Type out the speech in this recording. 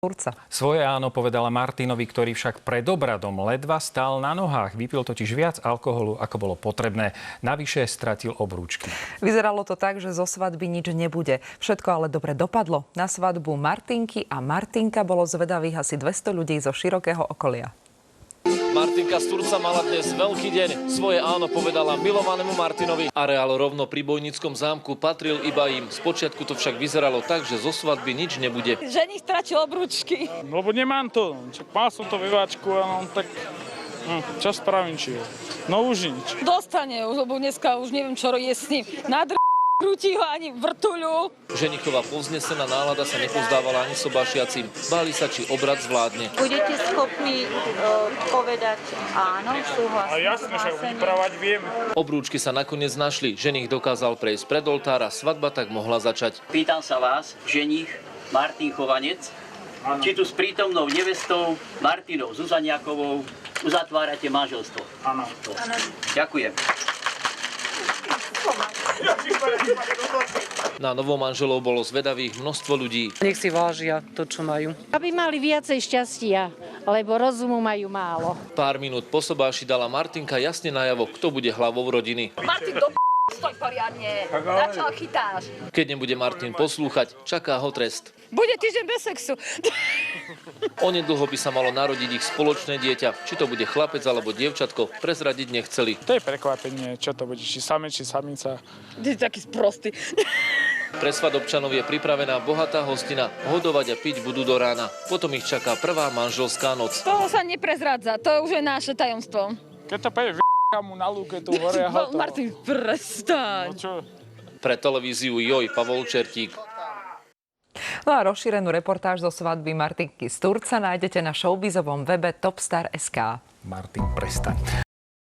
Turca. Svoje áno povedala Martinovi, ktorý však pred obradom ledva stál na nohách. Vypil totiž viac alkoholu, ako bolo potrebné. Navyše stratil obrúčky. Vyzeralo to tak, že zo svadby nič nebude. Všetko ale dobre dopadlo. Na svadbu Martinky a Martinka bolo zvedavých asi 200 ľudí zo širokého okolia. Martinka z Turca mala dnes veľký deň. Svoje áno povedala milovanému Martinovi. Areál rovno pri Bojnickom zámku patril iba im. Spočiatku to však vyzeralo tak, že zo svadby nič nebude. Ženich stratil obrúčky. Lebo nemám to. Mal som to vyváčku a tak čo spravím či je? No už nič. Dostane, lebo dneska už neviem, čo je s ním. Krúti ho ani vrtuľu. Ženichová povznesená nálada sa nepozdávala ani sobášiacim. Báli sa, či obrad zvládne. Budete schopní povedať áno, súhlasím. A jasne, že vyprávať viem. Obrúčky sa nakoniec našli. Ženich dokázal prejsť pred oltár a svadba tak mohla začať. Pýtam sa vás, ženích Martin Chovanec, či tu s prítomnou nevestou Martinou Zuzaniakovou uzatvárate manželstvo? Áno. Ďakujem. Na novomanželov bolo zvedavých množstvo ľudí. Nech si vážia to, čo majú. Aby mali viacej šťastia, lebo rozumu majú málo. Pár minút po sobáši dala Martinka jasne najavo, kto bude hlavou rodiny. Martin, stoj poriadne. Na čo chytáš? Keď nebude Martin poslúchať, čaká ho trest. Bude týždeň bez sexu. Onedlho by sa malo narodiť ich spoločné dieťa. Či to bude chlapec alebo dievčatko, prezradiť nechceli. To je prekvapenie, čo to bude, či samec, či samica. Ty si taký sprostý. Pre svadobčanov je pripravená bohatá hostina. Hodovať a piť budú do rána. Potom ich čaká prvá manželská noc. Toho sa neprezradza, to už je naše tajomstvo. Keď to povie mu na lúke tu hore a hotovo. Martin, prestaň. No čo? Pre televíziu Joj Pavol Čertík. No a rozšírenú reportáž zo svadby Martinky z Turca nájdete na showbizovom webe Topstar.sk. Martin, prestaň.